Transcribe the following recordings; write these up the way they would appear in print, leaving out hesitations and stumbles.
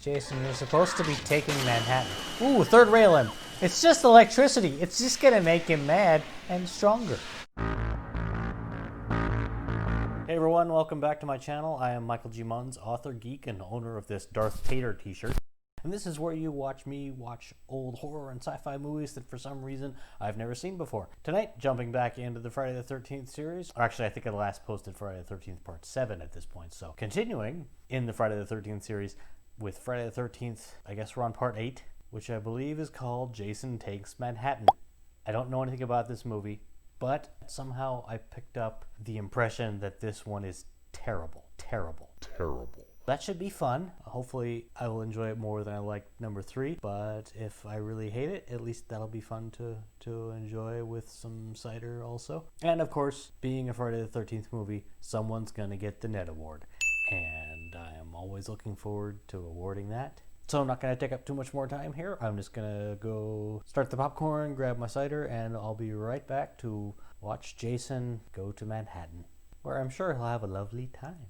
Jason, you're supposed to be taking Manhattan. Ooh, third rail him. It's just electricity. It's just gonna make him mad and stronger. Hey everyone, welcome back to my channel. I am Michael G. Munz, author, geek, and owner of this Darth Vader t-shirt. And this is where you watch me watch old horror and sci-fi movies that for some reason I've never seen before. Tonight, jumping back into the Friday the 13th series. Or actually, I think I last posted Friday the 13th Part 7 at this point. So continuing in the Friday the 13th series with Friday the 13th, I guess we're on Part 8, which I believe is called Jason Takes Manhattan. I don't know anything about this movie, but somehow I picked up the impression that this one is terrible. That should be fun. Hopefully I will enjoy it more than I liked number 3, but if I really hate it, at least that'll be fun to enjoy with some cider also. And of course, being a Friday the 13th movie, someone's gonna get the Ned Award. And I am always looking forward to awarding that. So I'm not gonna take up too much more time here. I'm just gonna go start the popcorn, grab my cider, and I'll be right back to watch Jason go to Manhattan, where I'm sure he'll have a lovely time.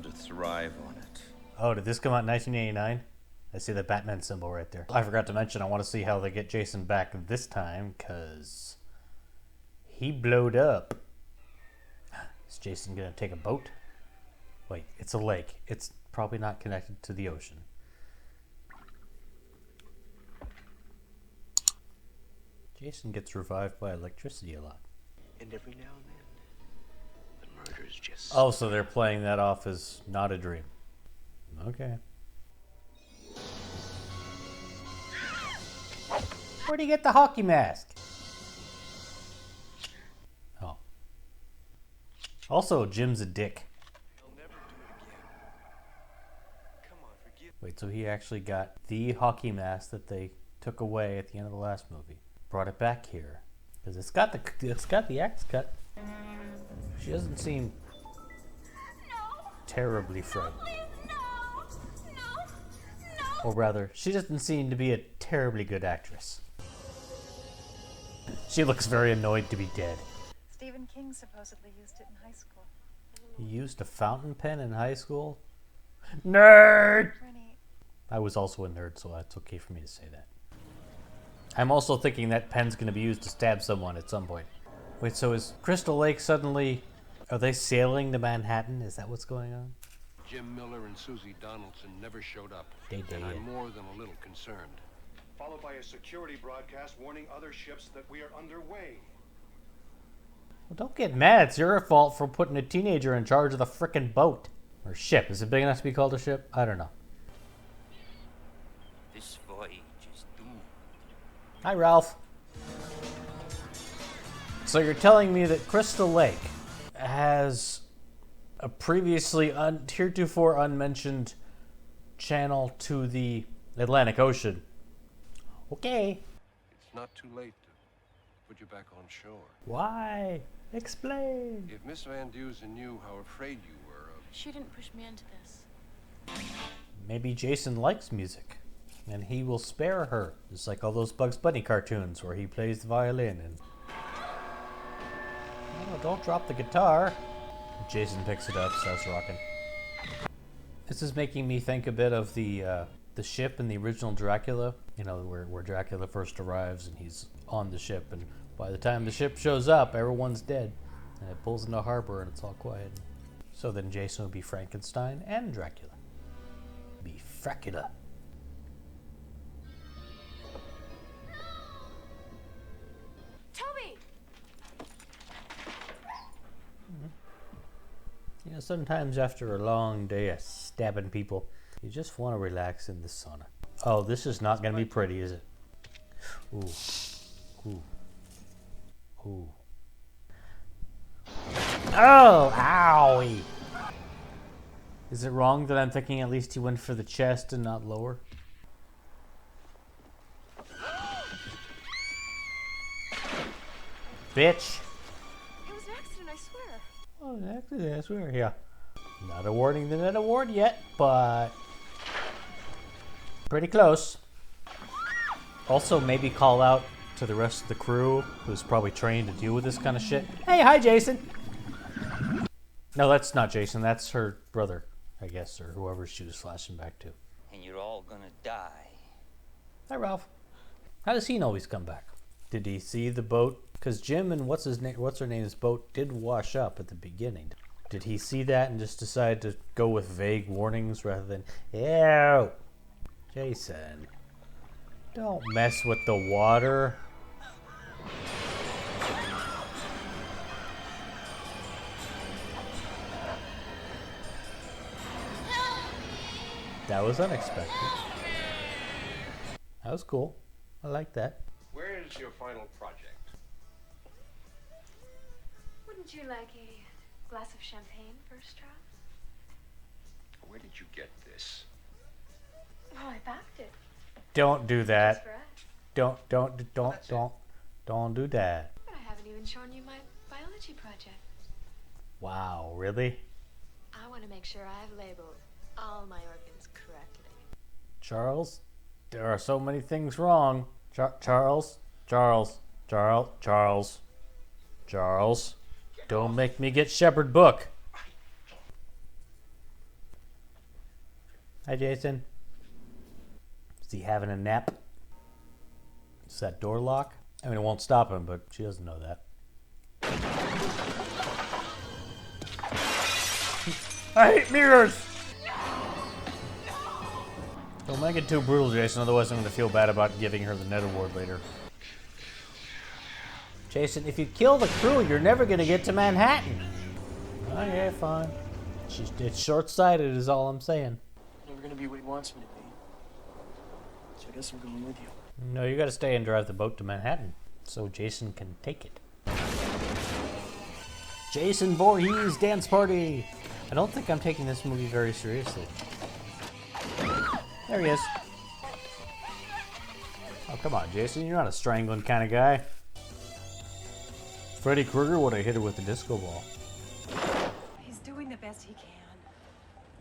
To thrive on it. Oh, did this come out in 1989? I see the Batman symbol right there. I forgot to mention I want to see how they get Jason back this time, because he blowed up. Is Jason gonna take a boat? Wait, it's a lake. It's probably not connected to the ocean. Jason gets revived by electricity a lot. And every now and then, the murders just... Oh, so they're playing that off as not a dream. Okay. Where'd he get the hockey mask? Oh. Also, Jim's a dick. I'll never do it again. Come on, forgive. Wait, so he actually got the hockey mask that they took away at the end of the last movie. Brought it back here. Because it's got the axe cut. She doesn't seem terribly frightened. No. Or rather, she doesn't seem to be a terribly good actress. She looks very annoyed to be dead. Stephen King supposedly used it in high school. He used a fountain pen in high school? Nerd! Rennie, I was also a nerd, so it's okay for me to say that. I'm also thinking that pen's going to be used to stab someone at some point. Wait, so is Crystal Lake suddenly... Are they sailing to Manhattan? Is that what's going on? Jim Miller and Susie Donaldson never showed up, They did. and I'm more than a little concerned. Followed by a security broadcast warning other ships that we are underway. Well, don't get mad. It's your fault for putting a teenager in charge of the frickin' boat. Or ship. Is it big enough to be called a ship? I don't know. This voyage is doomed. Hi, Ralph. So you're telling me that Crystal Lake has a previously heretofore unmentioned channel to the Atlantic Ocean. Okay. It's not too late to put you back on shore. Why? Explain. If Miss Van Dusen knew how afraid you were of... she didn't push me into this. Maybe Jason likes music, and he will spare her. Just like all those Bugs Bunny cartoons where he plays the violin and... Oh, don't drop the guitar. Jason picks it up, starts rocking. This is making me think a bit of the ship in the original Dracula. You know, where Dracula first arrives and he's on the ship, and by the time the ship shows up, everyone's dead. And it pulls into harbor and it's all quiet. So then Jason would be Frankenstein and Dracula. Be Fracula. Toby! You know, sometimes after a long day of stabbing people, you just want to relax in the sauna. Oh, this is not going to be pretty, is it? Ooh. Ooh. Ooh. Oh, owie! Is it wrong that I'm thinking at least he went for the chest and not lower? Bitch! It was an accident, I swear. Oh, an accident, I swear, yeah. Not awarding the Ned Award yet, but pretty close. Also, maybe call out to the rest of the crew, who's probably trained to deal with this kind of shit. Hey, hi, Jason. No, that's not Jason. That's her brother, I guess, or whoever she was flashing back to. And you're all gonna die. Hi, Ralph. How does he always come back? Did he see the boat? Because Jim and what's her name's boat did wash up at the beginning. Did he see that and just decide to go with vague warnings rather than, ew, Jason, don't mess with the water. That was unexpected. That was cool. I like that. Where is your final project? Wouldn't you like a glass of champagne first, Charles? Where did you get this? Oh, I backed it. Don't do Just that. for us. Don't do that. But I haven't even shown you my biology project. Wow, really? I want to make sure I have labeled all my organs correctly. Charles, there are so many things wrong. Charles, don't make me get Shepherd book. Hi, Jason. Is he having a nap? Is that door lock? I mean, it won't stop him, but she doesn't know that. I hate mirrors! Don't make it too brutal, Jason, otherwise I'm going to feel bad about giving her the Ned Award later. Jason, if you kill the crew, you're never going to get to Manhattan. Okay, fine. It's short-sighted is all I'm saying. Never gonna be what he wants me to be. So I guess I'm going with you. No, you got to stay and drive the boat to Manhattan so Jason can take it. Jason Voorhees dance party. I don't think I'm taking this movie very seriously. There he is. Oh, come on, Jason. You're not a strangling kind of guy. Freddy Krueger would have hit her with the disco ball. He's doing the best he can.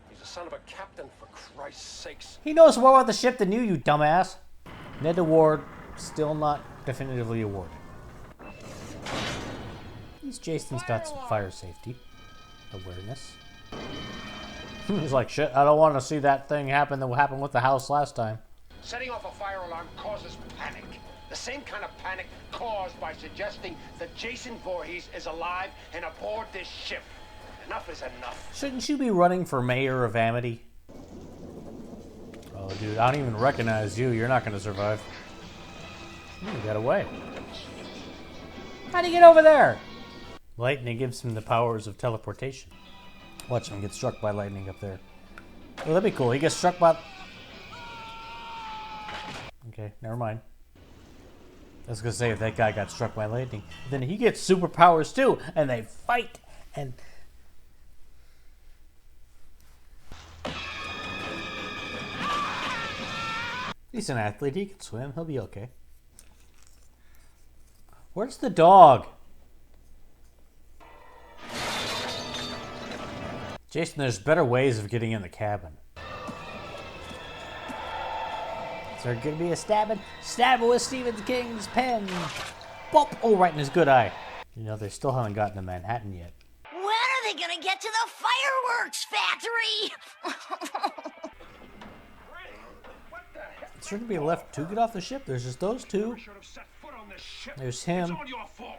He's the son of a captain, for Christ's sakes. He knows more about the ship than you dumbass. Ned Award still not definitively awarded. At least Jason's got some fire safety awareness. He's like, shit, I don't want to see that thing happen that happened with the house last time. Setting off a fire alarm causes panic. The same kind of panic caused by suggesting that Jason Voorhees is alive and aboard this ship. Enough is enough. Shouldn't you be running for mayor of Amity? Oh, dude, I don't even recognize you. You're not going to survive. You got away. How'd he get over there? Lightning gives him the powers of teleportation. Watch him get struck by lightning up there. Oh, that'd be cool. He gets struck by... Okay, never mind. I was going to say, if that guy got struck by lightning, then he gets superpowers too, and they fight, and... He's an athlete. He can swim. He'll be okay. Where's the dog? Jason, there's better ways of getting in the cabin. Is there going to be a stabbing? Stab with Stephen King's pen. Bop! Oh, right in his good eye. You know, they still haven't gotten to Manhattan yet. When are they gonna get to the fireworks factory? Is there going to be left to get off the ship? There's just those two. There's him.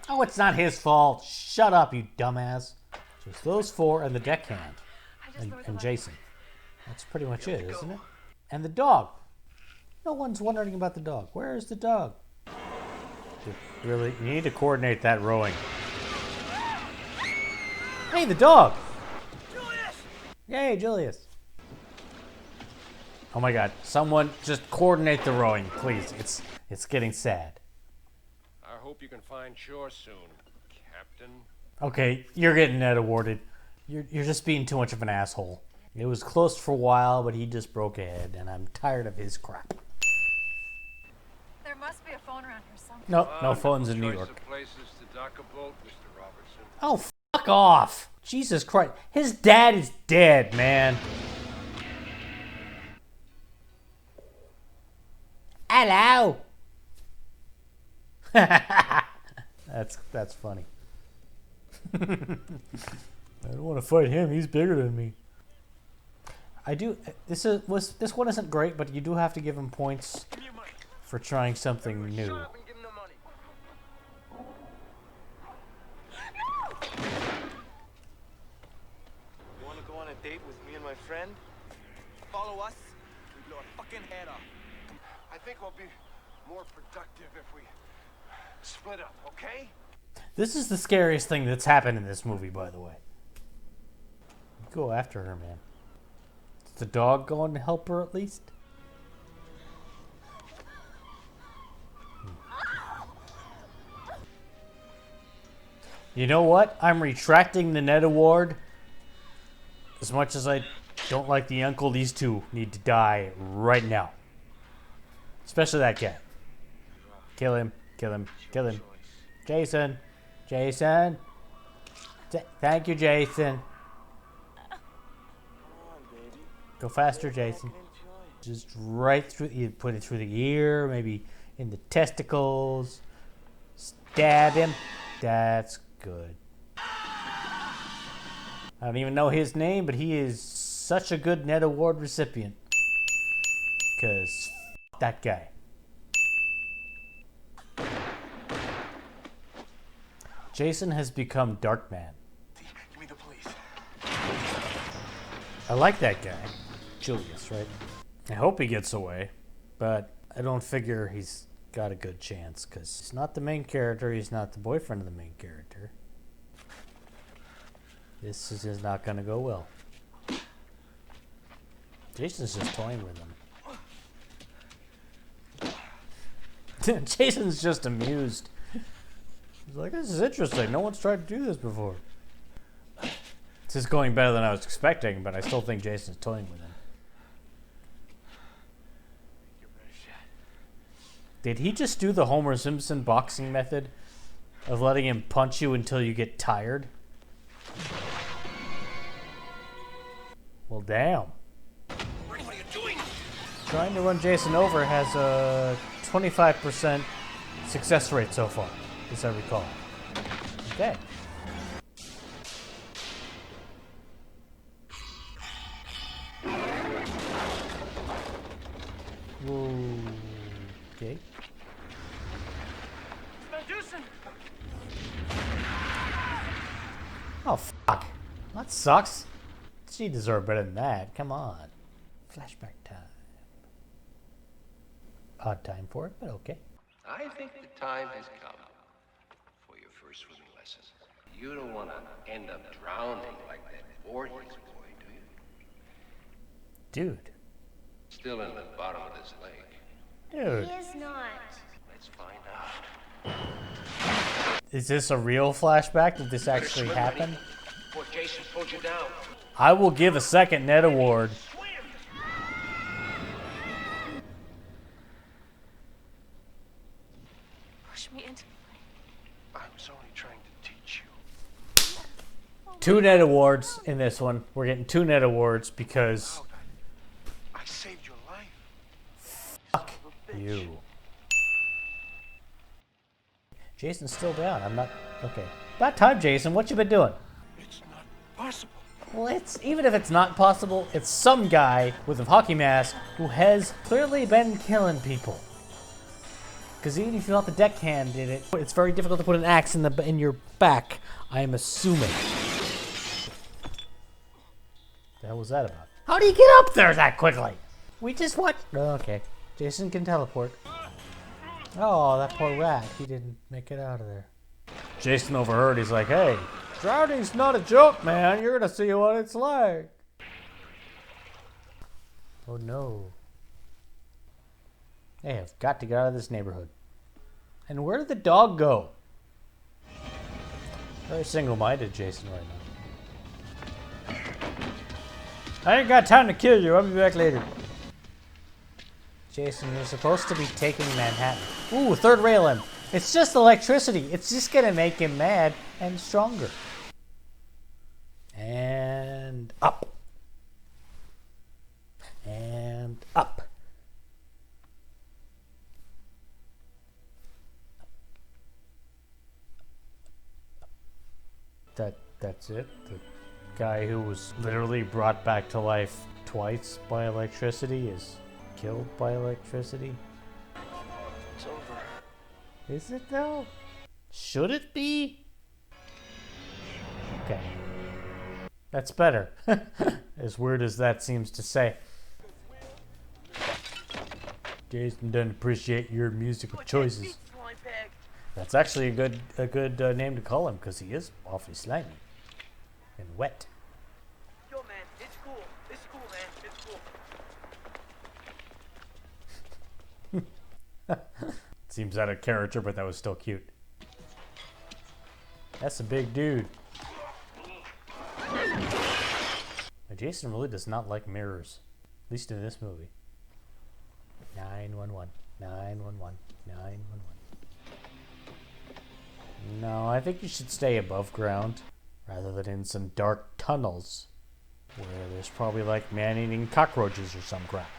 Oh, it's not his fault. Shut up, you dumbass. Just those four and the deckhand. And Jason. That's pretty much it, isn't it? And the dog. No one's wondering about the dog. Where is the dog? Really? You need to coordinate that rowing. Hey, the dog! Julius! Yay, Julius. Oh my god. Someone just coordinate the rowing, please. It's getting sad. I hope you can find shore soon, Captain. Okay, you're getting Ned awarded. You're just being too much of an asshole. It was close for a while, but he just broke ahead, and I'm tired of his crap. There must be a phone around here somewhere. Nope, no phones in New York. Places to dock a boat, Mr. Robertson. Oh, fuck off! Jesus Christ. His dad is dead, man. Hello! That's funny. I don't want to fight him. He's bigger than me. I do. This one isn't great, but you do have to give him points for trying something new. You want to go on a date with me and my friend? Follow us, we blow a fucking head off. I think we'll be more productive if we split up, okay? This is the scariest thing that's happened in this movie, by the way. Go after her, man. Is the dog going to help her at least? You know what? I'm retracting the Ned Award. As much as I don't like the uncle, these two need to die right now. Especially that guy. Kill him. Kill him. Kill him. Jason. Jason. Thank you, Jason. Go faster, Jason. Just right through. You put it through the ear, maybe in the testicles. Stab him. That's good. I don't even know his name, but he is such a good Ned Award recipient. Because that guy. Jason has become Darkman. Give me the police. I like that guy. Julius, right? I hope he gets away, but I don't figure he's got a good chance because he's not the main character. He's not the boyfriend of the main character. This is just not going to go well. Jason's just toying with him. Jason's just amused. He's like, this is interesting. No one's tried to do this before. This is going better than I was expecting, but I still think Jason's toying with him. Did he just do the Homer Simpson boxing method of letting him punch you until you get tired? Well, damn. What are you doing? Trying to run Jason over has a 25% success rate so far, as I recall. Okay. Whoa. Okay. Oh, fuck. That sucks. She deserved better than that. Come on. Flashback time. Odd time for it, but okay. I think the time has come for your first swimming lesson. You don't want to end up drowning like that Voorhees boy, do you? Dude. Still in the bottom of this lake. Dude. He is not. Let's find out. Is this a real flashback? Did this actually happen? Before Jason pulled you down. I will give a second Ned Award. Push me into I was only trying to teach you. 2 Ned Awards in this one. We're getting 2 Ned Awards because... I saved your life. Fuck you. Jason's still down. I'm not... Okay. About time, Jason. What you been doing? It's not possible. Well, even if it's not possible, it's some guy with a hockey mask who has clearly been killing people. Because even if you thought the deckhand did it, it's very difficult to put an axe in your back, I am assuming. What the hell was that about? How do you get up there that quickly? We just what? Oh, okay. Jason can teleport. Oh, that poor rat. He didn't make it out of there. Jason overheard. He's like, hey, drowning's not a joke, man. You're going to see what it's like. Oh, no. Hey, I've got to get out of this neighborhood. And where did the dog go? Very single-minded, Jason, right now. I ain't got time to kill you. I'll be back later. Jason, you're supposed to be taking Manhattan. Ooh, third rail him. It's just electricity. It's just gonna make him mad and stronger. And up. And up. That's it? guy who was literally brought back to life twice by electricity is killed by electricity. It's over. Is it though? Should it be? Okay. That's better. As weird as that seems to say. Jason doesn't appreciate your musical choices. That's actually a good name to call him, because he is awfully slimy and wet. Yo, man, it's cool. It's cool, man. It's cool. Seems out of character, but that was still cute. That's a big dude. Jason really does not like mirrors, at least in this movie. 911, 911, 911. No, I think you should stay above ground rather than in some dark tunnels where there's probably like man-eating cockroaches or some crap.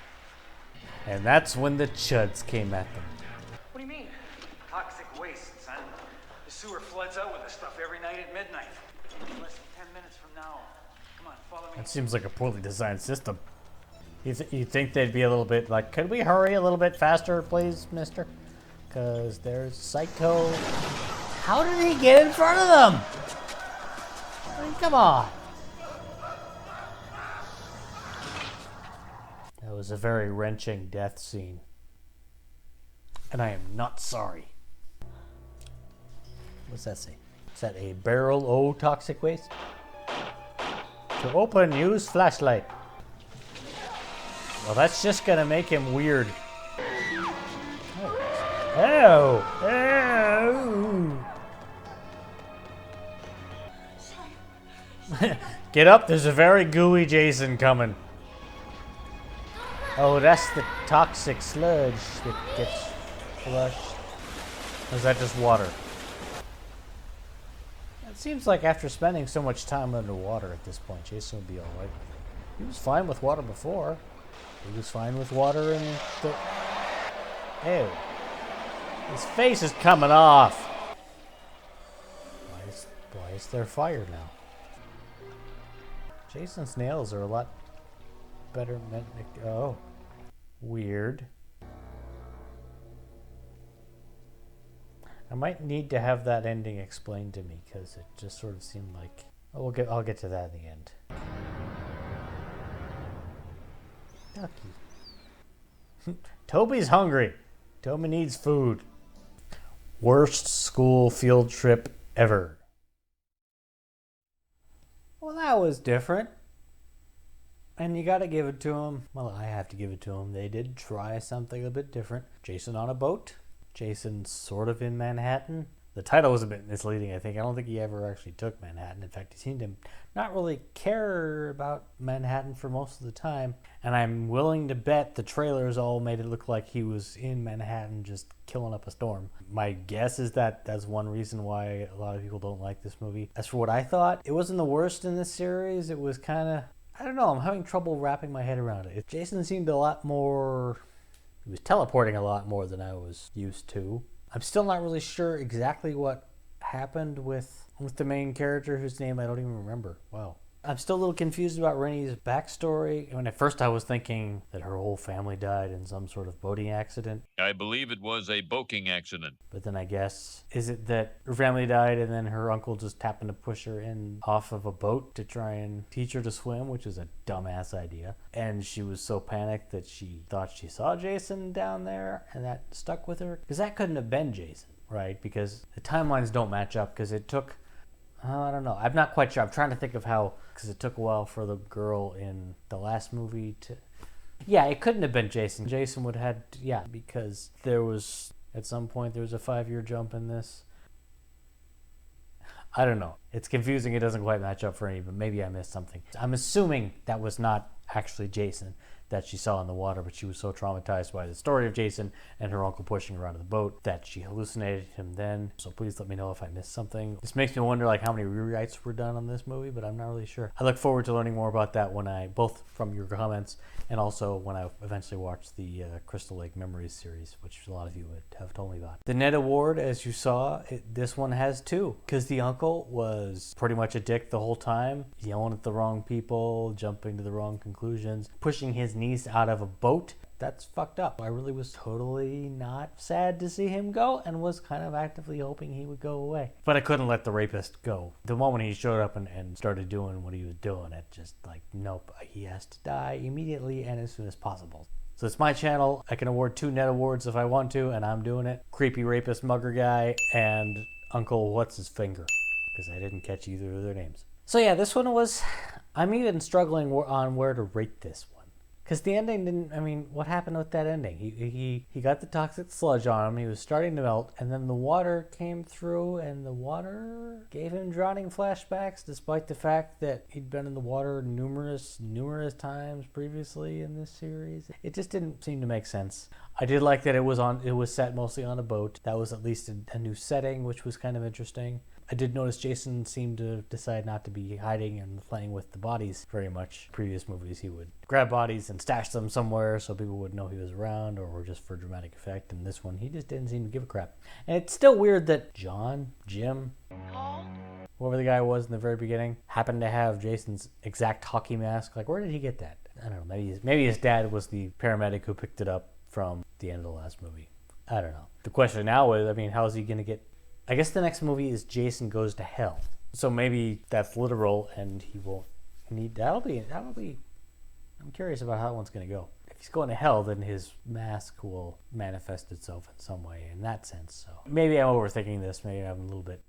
And that's when the chuds came at them. What do you mean? Toxic waste, son. The sewer floods out with this stuff every night at midnight. Less than 10 minutes from now. Come on, follow me. That seems like a poorly designed system. You think they'd be a little bit like, could we hurry a little bit faster, please, mister? Because there's Psycho. How did he get in front of them? I mean, come on. That was a very wrenching death scene. And I am not sorry. What's that say? Is that a barrel o toxic waste? To open, use flashlight. Well, that's just gonna make him weird. Oh! Oh! Get up, there's a very gooey Jason coming. Oh, that's the toxic sludge that gets flushed. Or is that just water? It seems like after spending so much time underwater at this point, Jason would be alright. He was fine with water before. He was fine with water in the... Ew. His face is coming off. Why is there fire now? Jason's nails are a lot better meant... Oh. Weird. I might need to have that ending explained to me, because it just sort of seemed like... Oh, I'll get to that in the end. Ducky. Toby's hungry. Toby needs food. Worst school field trip ever. Well, that was different. And you gotta give it to them. Well, I have to give it to them. They did try something a bit different. Jason on a boat. Jason sort of in Manhattan. The title was a bit misleading, I think. I don't think he ever actually took Manhattan. In fact, he seemed to not really care about Manhattan for most of the time. And I'm willing to bet the trailers all made it look like he was in Manhattan just killing up a storm. My guess is that that's one reason why a lot of people don't like this movie. As for what I thought, it wasn't the worst in this series. It was kind of, I don't know, I'm having trouble wrapping my head around it. Jason seemed a lot more, he was teleporting a lot more than I was used to. I'm still not really sure exactly what happened with the main character whose name I don't even remember. Wow. I'm still a little confused about Rennie's backstory. When at first I was thinking that her whole family died in some sort of boating accident. I believe it was a boating accident. But then I guess, is it that her family died and then her uncle just happened to push her in off of a boat to try and teach her to swim, which is a dumbass idea. And she was so panicked that she thought she saw Jason down there and that stuck with her. Because that couldn't have been Jason, right? Because the timelines don't match up, because it took... I don't know. I'm not quite sure. I'm trying to think of how, because it took a while for the girl in the last movie to... Yeah, it couldn't have been Jason. Jason would have had... Yeah, because there was... At some point, there was a 5-year jump in this. I don't know. It's confusing. It doesn't quite match up for any, but maybe I missed something. I'm assuming that was not actually Jason. that she saw in the water, but she was so traumatized by the story of Jason and her uncle pushing her out of the boat that she hallucinated him then. So please let me know if I missed something. This makes me wonder like how many rewrites were done on this movie, but I'm not really sure. I look forward to learning more about that when I, both from your comments and also when I eventually watch the Crystal Lake Memories series, which a lot of you would have told me about. The Ned Award, as you saw, this one has 2, because the uncle was pretty much a dick the whole time, yelling at the wrong people, jumping to the wrong conclusions, pushing his niece out of a boat. That's fucked up. I really was totally not sad to see him go and was kind of actively hoping he would go away. But I couldn't let the rapist go. The moment he showed up and started doing what he was doing, it just like, nope, he has to die immediately and as soon as possible. So it's my channel. I can award 2 Ned Awards if I want to, and I'm doing it. Creepy rapist mugger guy and Uncle What's His Finger, because I didn't catch either of their names. So yeah, this one was, I'm even struggling on where to rate this one. Because the ending didn't, I mean, what happened with that ending? He got the toxic sludge on him, he was starting to melt, and then the water came through, and the water gave him drowning flashbacks, despite the fact that he'd been in the water numerous times previously in this series. It just didn't seem to make sense. I did like that it was set mostly on a boat. That was at least a new setting, which was kind of interesting. I did notice Jason seemed to decide not to be hiding and playing with the bodies very much. In previous movies, he would grab bodies and stash them somewhere so people would know he was around or just for dramatic effect. And this one, he just didn't seem to give a crap. And it's still weird that Jim, whoever the guy was in the very beginning, happened to have Jason's exact hockey mask. Like, where did he get that? I don't know. Maybe his dad was the paramedic who picked it up from the end of the last movie. I don't know. The question now is, I mean, how is he going to get... I guess the next movie is Jason Goes to Hell. So maybe that's literal and he won't need... That'll be... I'm curious about how that one's going to go. If he's going to hell, then his mask will manifest itself in some way in that sense. So maybe I'm overthinking this. Maybe I'm a little bit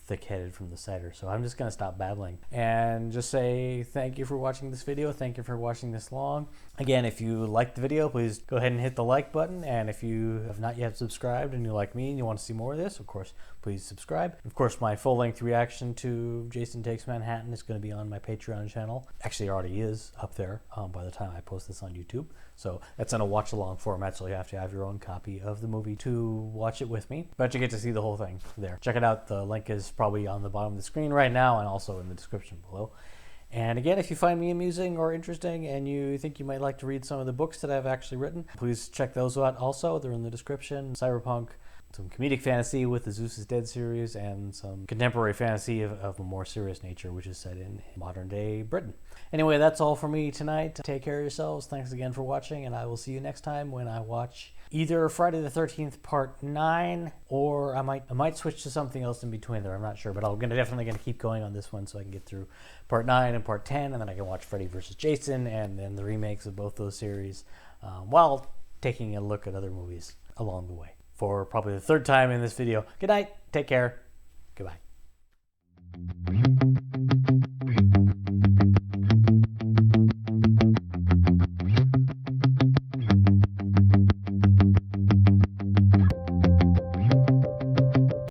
thick-headed from the cider. So I'm just going to stop babbling and just say thank you for watching this video. Thank you for watching this long. Again, if you liked the video, please go ahead and hit the like button. And if you have not yet subscribed and you like me and you want to see more of this, of course, please subscribe. Of course, my full-length reaction to Jason Takes Manhattan is going to be on my Patreon channel. Actually, it already is up there by the time I post this on YouTube. So that's in a watch-along format, so you have to have your own copy of the movie to watch it with me. But you get to see the whole thing there. Check it out. The link is probably on the bottom of the screen right now and also in the description below. And again, if you find me amusing or interesting and you think you might like to read some of the books that I've actually written, please check those out also. They're in the description. Cyberpunk, some comedic fantasy with the Zeus is Dead series, and some contemporary fantasy of a more serious nature, which is set in modern-day Britain. Anyway, that's all for me tonight. Take care of yourselves. Thanks again for watching, and I will see you next time when I watch either Friday the 13th Part 9, or I might switch to something else in between there. I'm not sure, but I'm definitely going to keep going on this one so I can get through Part 9 and Part 10, and then I can watch Freddy vs. Jason and then the remakes of both those series while taking a look at other movies along the way. For probably the 3rd time in this video. Good night. Take care. Goodbye.